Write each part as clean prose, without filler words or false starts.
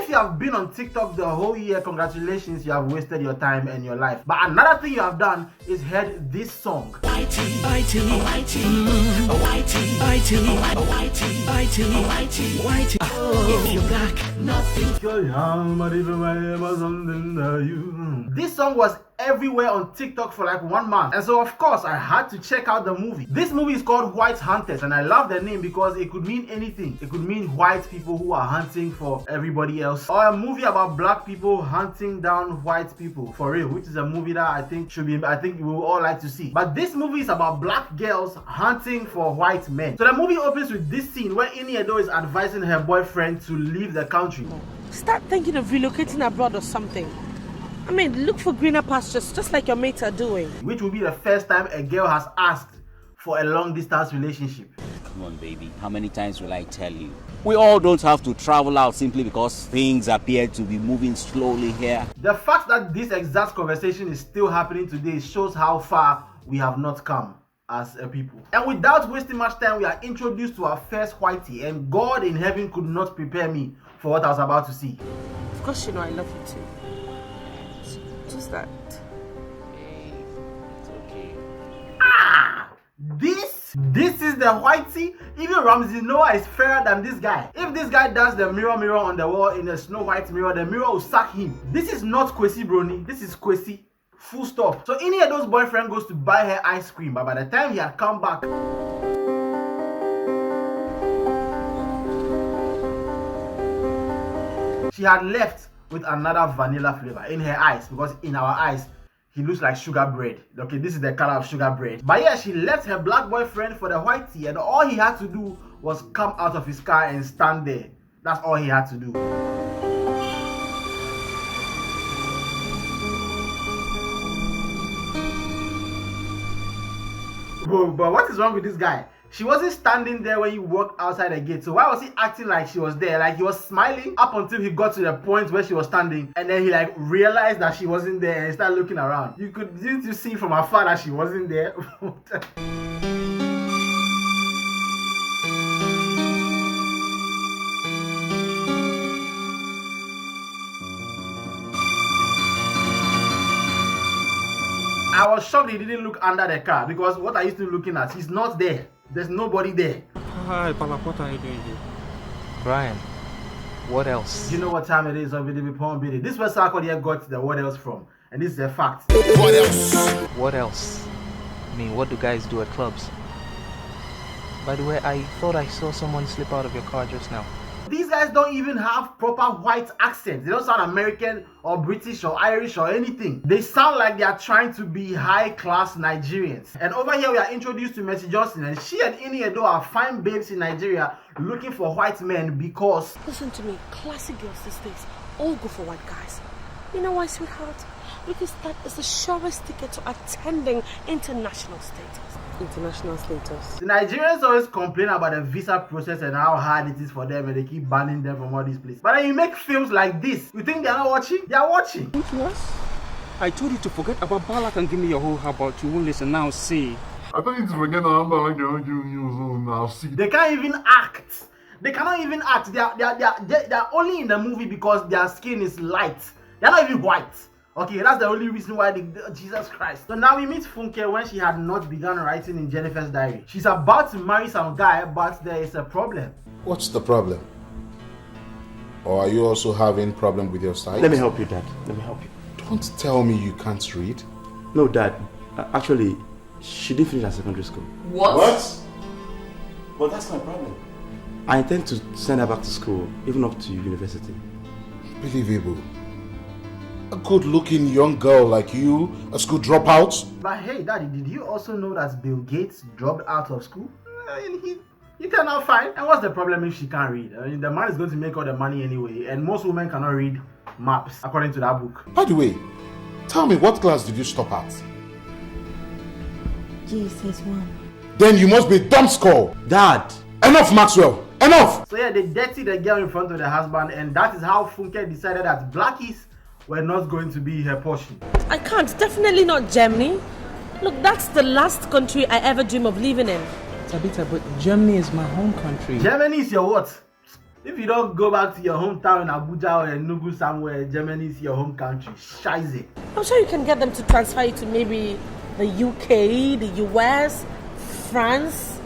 If you have been on TikTok the whole year, congratulations, you have wasted your time and your life. But another thing you have done is heard this song. If you're black, nothing. This song was everywhere on TikTok for like 1 month, and so of course I had to check out the movie. This movie is called White Hunters, and I love the name because it could mean anything. It could mean white people who are hunting for everybody else, or a movie about black people hunting down white people for real, which is a movie that I think we will all like to see. But this movie is about black girls hunting for white men. So the movie opens with this scene where Ini Edo is advising her boyfriend to leave the country. Start thinking of relocating abroad or something. I mean, look for greener pastures, just like your mates are doing. Which will be the first time a girl has asked for a long distance relationship. Come on, baby. How many times will I tell you? We all don't have to travel out simply because things appear to be moving slowly here. The fact that this exact conversation is still happening today shows how far we have not come as a people. And without wasting much time, we are introduced to our first whitey, and God in heaven could not prepare me for what I was about to see. Of course you know I love you too. Just that. Hey, it's okay. This is the whitey. Even Ramsey Noah is fairer than this guy. If this guy does the mirror on the wall in a Snow White mirror, the mirror will suck him. This is not Kwesi Brony. This is Kwesi. Full stop. So Ini Edo's boyfriend goes to buy her ice cream, but by the time he had come back, she had left with another vanilla flavor in her eyes, because in our eyes he looks like sugar bread. Okay, this is the color of sugar bread. But yeah, she left her black boyfriend for the whitey, and all he had to do was come out of his car and stand there. That's all he had to do. But what is wrong with this guy? She wasn't standing there when you walked outside the gate. So why was he acting like she was there? Like he was smiling up until he got to the point where she was standing, and then he like realized that she wasn't there and started looking around. Didn't you see from afar that she wasn't there? I was shocked he didn't look under the car, because what are you still looking at? He's not there. There's nobody there. Hi, Pala, what are you doing here? Brian, what else? You know what time it is on Video Before Video. This was how I got the what else from, and this is a fact. What else? What else? I mean, what do guys do at clubs? By the way, I thought I saw someone slip out of your car just now. These guys don't even have proper white accents. They don't sound American or British or Irish or anything. They sound like they are trying to be high-class Nigerians. And over here we are introduced to Mercy Johnson, and she and Ini Edo are fine babes in Nigeria looking for white men because... Listen to me, classic girls these days all go for white guys. You know why, sweetheart? Because that is the surest ticket to attending international status. International status. The Nigerians always complain about the visa process and how hard it is for them, and they keep banning them from all these places. But then you make films like this, you think they are not watching? They are watching. Yes. I told you to forget about Balak and give me your whole heart, but you won't listen. Now see. I told you to forget about Balak and give you now see. They can't even act. They cannot even act. They are only in the movie because their skin is light. They are not even white. Okay, that's the only reason why Jesus Christ. So now we meet Funke when she had not begun writing in Jennifer's diary. She's about to marry some guy, but there is a problem. What's the problem? Or are you also having problem with your sight? Let me help you, Dad. Let me help you. Don't tell me you can't read. No, Dad. Actually, she did finish her secondary school. What? But that's my problem. I intend to send her back to school, even up to university. Believable. A good-looking young girl like you, a school dropout? But hey, Daddy, did you also know that Bill Gates dropped out of school? He cannot find. And what's the problem if she can't read? I mean, the man is going to make all the money anyway, and most women cannot read maps, according to that book. By the way, tell me, what class did you stop at? GSS1. Then you must be dumb score. Dad! Enough, Maxwell! Enough! So yeah, they dirty the girl in front of the husband, and that is how Funke decided that blackies were not going to be her portion. I can't. Definitely not Germany. Look, that's the last country I ever dream of living in. Tabitha, but Germany is my home country. Germany is your what? If you don't go back to your hometown in Abuja or Enugu somewhere, Germany is your home country. Scheiße. I'm sure you can get them to transfer you to maybe the UK, the US, France.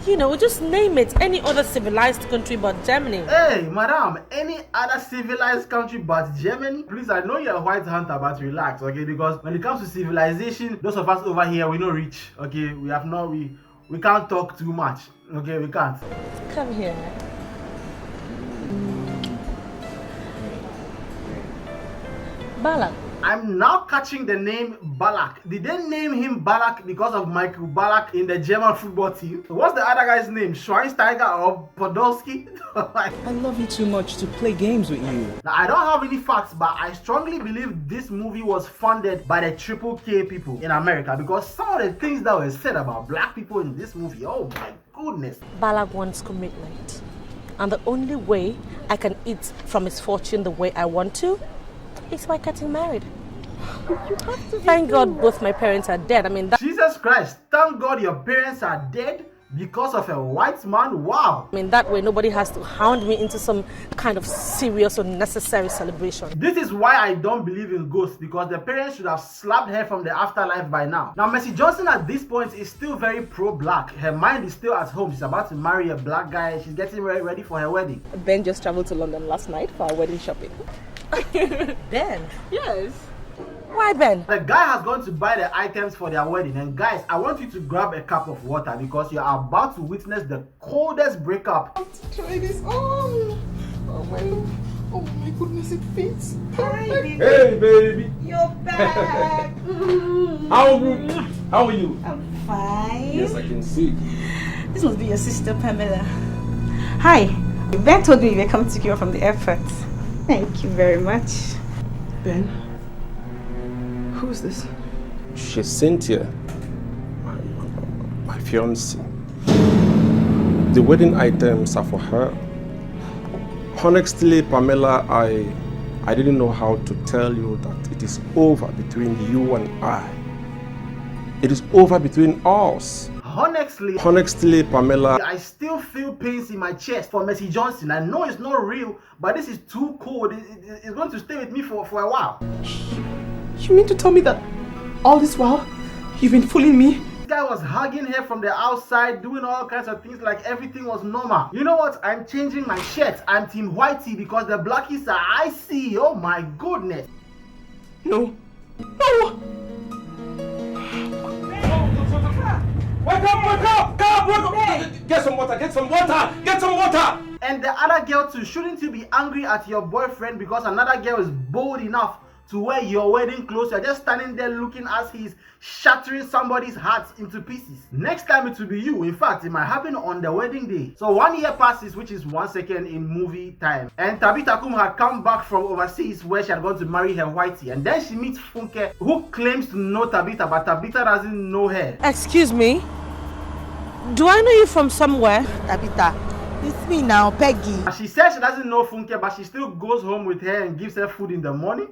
You know, just name it. Any other civilized country but Germany. Hey, madam, any other civilized country but Germany? Please, I know you're a white hunter, but relax, okay? Because when it comes to civilization, those of us over here, we not rich, okay? We can't talk too much, okay? We can't. Come here. Balak. I'm now catching the name Balak. Did they name him Balak because of Michael Balak in the German football team? So what's the other guy's name? Schweinsteiger or Podolski? I love you too much to play games with you. Now, I don't have any facts, but I strongly believe this movie was funded by the Triple K people in America because some of the things that were said about black people in this movie, oh my goodness. Balak wants commitment. And the only way I can eat from his fortune the way I want to is by getting married. Thank God both my parents are dead. I mean, Jesus Christ, thank God your parents are dead because of a white man. Wow. I mean, that way nobody has to hound me into some kind of serious unnecessary celebration. This is why I don't believe in ghosts, because the parents should have slapped her from the afterlife by now. Now, Mercy Johnson at this point is still very pro-black. Her mind is still at home. She's about to marry a black guy. She's getting ready for her wedding. Ben just traveled to London last night for our wedding shopping. Ben? Yes. Why Ben? The guy has gone to buy the items for their wedding, and guys, I want you to grab a cup of water because you are about to witness the coldest breakup. Try this on. Oh my goodness, it fits. Hi, baby. Hey, baby. You're back. How are you? I'm fine. Yes, I can see. This must be your sister Pamela. Hi. Ben told me you were coming to pick you up from the airport. Thank you very much. Ben? Who's this? She's Cynthia, my fiancée. The wedding items are for her. Honestly, Pamela, I didn't know how to tell you that it is over between you and I. It is over between us. Honestly, Pamela, I still feel pains in my chest for Mercy Johnson. I know it's not real, but this is too cold. It's going to stay with me for a while. You mean to tell me that all this while you've been fooling me? This guy was hugging her from the outside, doing all kinds of things like everything was normal. You know what? I'm changing my shirt. I'm Team Whitey because the blackies are icy. Oh my goodness. No. Wake up! Get some water! And the other girl too, shouldn't you be angry at your boyfriend because another girl is bold enough to wear your wedding clothes? You're just standing there looking as he's shattering somebody's heart into pieces. Next time it will be you. In fact, it might happen on the wedding day. So 1 year passes, which is 1 second in movie time. And Tabitha Kum had come back from overseas where she had gone to marry her whitey. And then she meets Funke, who claims to know Tabitha, but Tabitha doesn't know her. Excuse me? Do I know you from somewhere? Tabitha, it's me now, Peggy. She says she doesn't know Funke, but she still goes home with her and gives her food in the morning.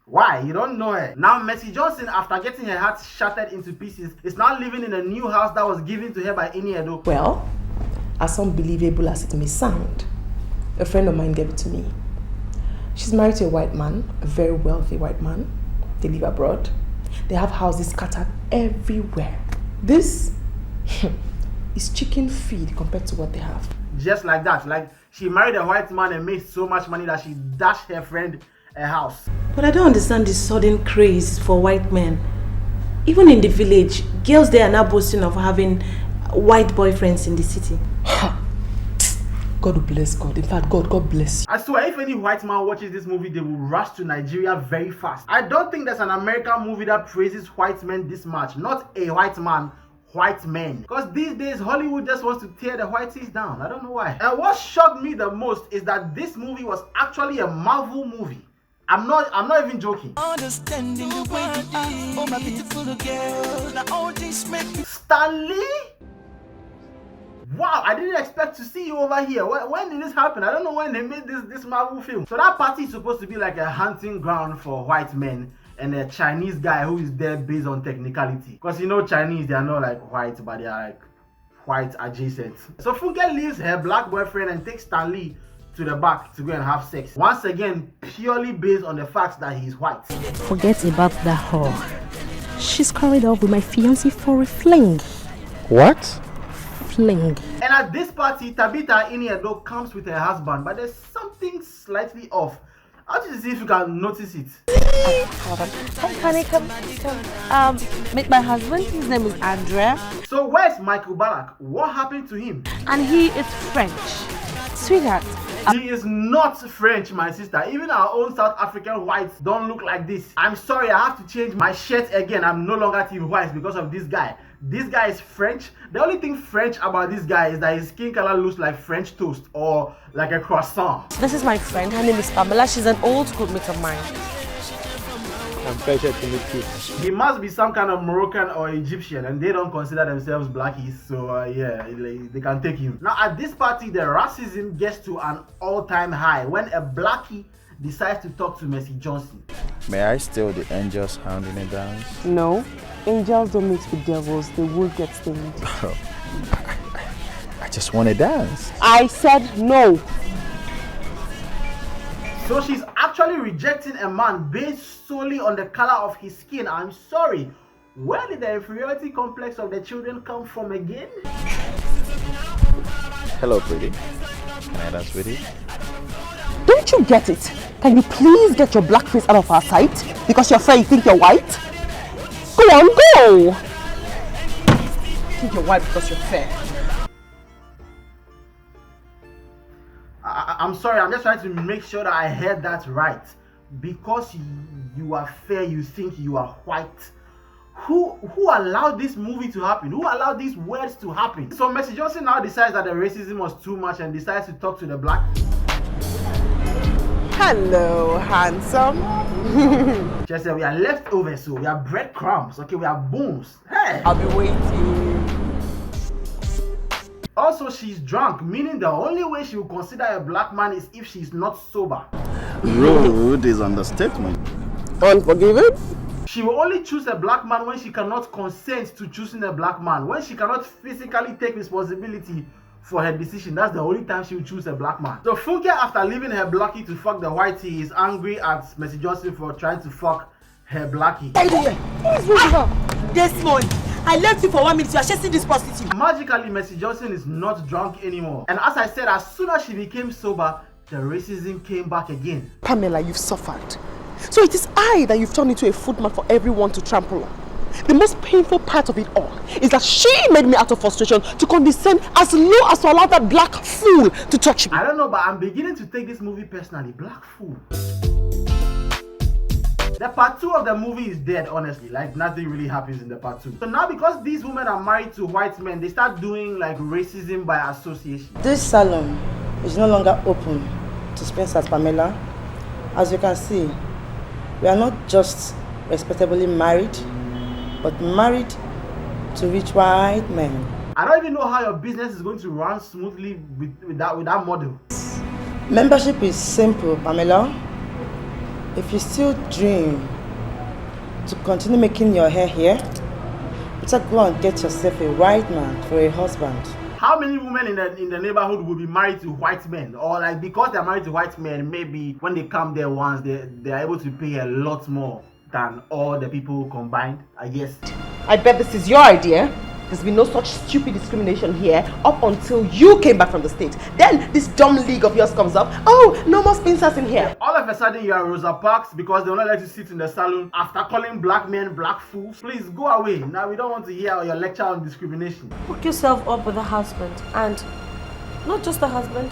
Why? You don't know her. Now, Mercy Johnson, after getting her heart shattered into pieces, is now living in a new house that was given to her by Ini Edo. Well, as unbelievable as it may sound, a friend of mine gave it to me. She's married to a white man, a very wealthy white man. They live abroad. They have houses scattered everywhere. This is chicken feed compared to what they have. Just like that. Like, she married a white man and made so much money that she dashed her friend a house. But I don't understand this sudden craze for white men. Even in the village, girls there are now boasting of having white boyfriends in the city. God bless God. In fact, God bless. I swear, if any white man watches this movie, they will rush to Nigeria very fast. I don't think there's an American movie that praises white men this much. Not a white man, white men. Because these days, Hollywood just wants to tear the whiteys down. I don't know why. And what shocked me the most is that this movie was actually a Marvel movie. I'm not even joking. Understanding the way you are, oh my beautiful girl. Now all this make me Stan Lee? Wow, I didn't expect to see you over here. When did this happen? I don't know when they made this Marvel film. So that party is supposed to be like a hunting ground for white men and a Chinese guy who is there based on technicality. Because you know Chinese, they are not like white, but they are like white adjacent. So Funke leaves her black boyfriend and takes Stan Lee to the back to go and have sex. Once again, purely based on the fact that he's white. Forget about that whore. She's carried off with my fiancé for a fling. What? Fling. And at this party, Tabitha Ini Edo comes with her husband, but there's something slightly off. How do you see if you can notice it? Hi, honey, come. Meet my husband. His name is Andrea. So where's Michael Ballack? What happened to him? And he is French. Sweetheart. He is not French, my sister. Even our own South African whites don't look like this. I'm sorry, I have to change my shirt again. I'm no longer team whites because of this guy. This guy is French. The only thing French about this guy is that his skin color looks like French toast or like a croissant. This is my friend. Her name is Pamela. She's an old schoolmate of mine. I'm pleasure to meet you. He must be some kind of Moroccan or Egyptian, and they don't consider themselves blackies, so yeah, they can take him. Now at this party, the racism gets to an all-time high when a blackie decides to talk to Mercy Johnson. May I steal the angel's hand in a dance? No, angels don't mix with devils. They will get stained. I just want to dance. I said no. So she's actually rejecting a man based solely on the color of his skin. I'm sorry. Where did the inferiority complex of the children come from again? Hello, pretty. Can I dance with you? Don't you get it? Can you please get your black face out of our sight? Because you're fair, you think you're white? Go on, go! You think you're white because you're fair. I'm sorry, I'm just trying to make sure that I heard that right. Because you are fair, you think you are white. Who allowed this movie to happen? Who allowed these words to happen? So Mercy Johnson now decides that the racism was too much and decides to talk to the black. Hello, handsome. She said, we are leftovers, so we are breadcrumbs. Okay, we are bones. Hey! I'll be waiting. Also, she's drunk, meaning the only way she will consider a black man is if she's not sober. Rude is understatement. Unforgiving? She will only choose a black man when she cannot consent to choosing a black man. When she cannot physically take responsibility for her decision, that's the only time she will choose a black man. So Funke, after leaving her blackie to fuck the whitey, is angry at Mercy Johnson for trying to fuck her blackie. Desmond, I left you for 1 minute. You are chasing this prostitute. Magically, Mercy Johnson is not drunk anymore. And as I said, as soon as she became sober, the racism came back again. Pamela, you've suffered. So it is I that you've turned into a footman for everyone to trample on. The most painful part of it all is that she made me out of frustration to condescend as low as to allow that black fool to touch me. I don't know, but I'm beginning to take this movie personally. Black fool. The part 2 of the movie is dead, honestly. Like, nothing really happens in the part 2. So now, because these women are married to white men, they start doing like racism by association. This salon is no longer open to Spencer's, Pamela. As you can see, we are not just respectably married, but married to rich white men. I don't even know how your business is going to run smoothly with that model. Membership is simple, Pamela. If you still dream to continue making your hair here, better go and get yourself a white man for a husband. How many women in the neighborhood will be married to white men? Or like, because they're married to white men, maybe when they come there once, they are able to pay a lot more than all the people combined, I guess. I bet this is your idea. There's been no such stupid discrimination here up until you came back from the States. Then this dumb league of yours comes up. Oh, no more Spencers in here. All of a sudden you are Rosa Parks because they will not let you sit in the salon after calling black men black fools. Please go away. Now we don't want to hear your lecture on discrimination. Hook yourself up with a husband, and not just the husband,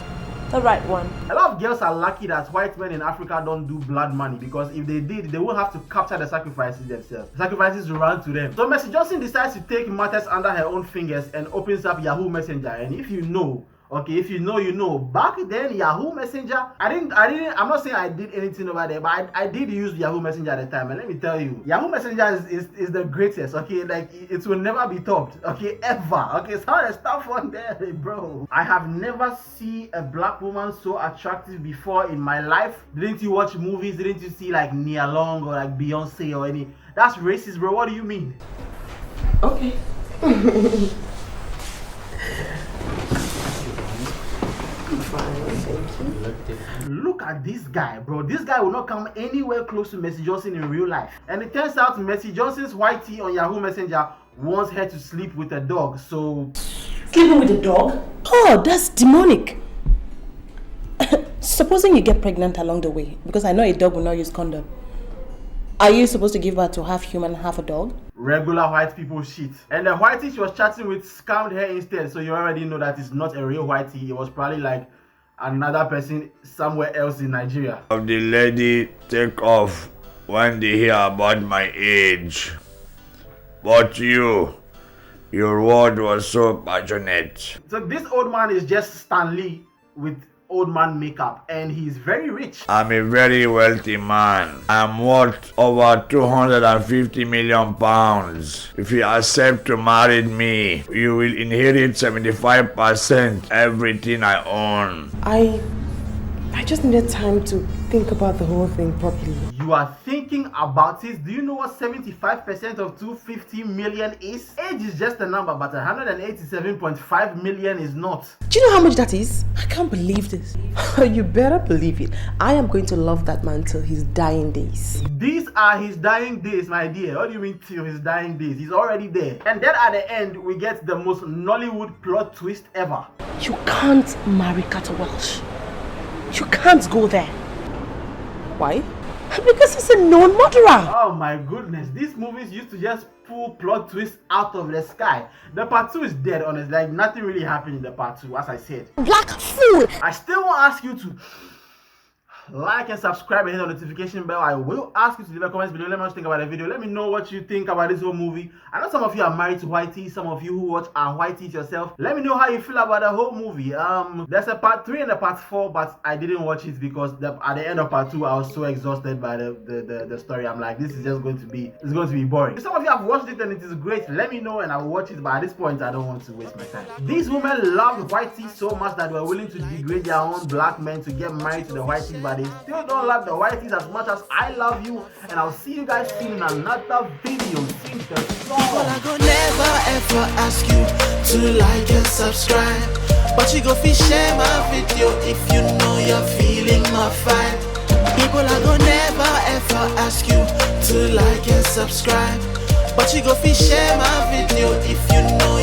the right one. A lot of girls are lucky that white men in Africa don't do blood money, because if they did, they won't have to capture the sacrifices themselves. The sacrifices will run to them. So Mercy Johnson decides to take matters under her own fingers and opens up Yahoo Messenger. And if you know, okay, if you know, you know. Back then, Yahoo Messenger, I'm not saying I did anything over there, but I did use Yahoo Messenger at the time. And let me tell you, Yahoo Messenger is the greatest, okay? Like, it will never be topped, okay? Ever, okay? Some of the stuff on there, bro. I have never seen a black woman so attractive before in my life. Didn't you watch movies? Didn't you see like Nia Long or like Beyonce or any? That's racist, bro. What do you mean? Okay. fine, thank you. Look at this guy, bro. This guy will not come anywhere close to Mercy Johnson in real life. And it turns out Mercy Johnson's whitey on Yahoo Messenger wants her to sleep with a dog, so... Sleeping with a dog? Oh, that's demonic. Supposing you get pregnant along the way, because I know a dog will not use condom. Are you supposed to give birth to half human, half a dog? Regular white people shit. And the whitey she was chatting with scammed her instead, so you already know that it's not a real whitey. It was probably like another person somewhere else in Nigeria. Of the lady take off when they hear about my age. But your word was so passionate. So this old man is just Stan Lee with old man makeup, and he's very rich. I'm a very wealthy man. I'm worth over 250 million pounds. If you accept to marry me, you will inherit 75% everything I own. I just needed time to think about the whole thing properly. You are thinking about it? Do you know what 75% of 250 million is? Age is just a number, but 187.5 million is not. Do you know how much that is? I can't believe this. You better believe it. I am going to love that man till his dying days. These are his dying days, my dear. What do you mean till his dying days? He's already there. And then at the end, we get the most Nollywood plot twist ever. You can't marry Carter Welsh. You can't go there. Why? Because he's a known murderer. Oh my goodness, these movies used to just pull plot twists out of the sky. The part 2 is dead, honestly. Like nothing really happened in the part 2, as I said. Black fool! I still won't ask you to like and subscribe and hit the notification bell. I will ask you to leave a comment below. Let me know what you think about the video. Let me know what you think about this whole movie. I know some of you are married to whiteys. Some of you who watch are whiteys yourself. Let me know how you feel about the whole movie. There's a part 3 and a part 4, but I didn't watch it because at the end of part 2 I was so exhausted by the story. I'm like, this is just going to be boring. If some of you have watched it and it is great, let me know and I will watch it, but at this point I don't want to waste my time. These women loved whiteys so much that they were willing to degrade their own black men to get married to the whiteys, but they still don't love the whiteys as much as I love you. And I'll see you guys soon in another video. Sing the song. Well, I go never ever ask you to like and subscribe, but you go fi share my video if you know you're feeling my vibe. People, I go never ever ask you to like and subscribe, but you go fi share my video if you know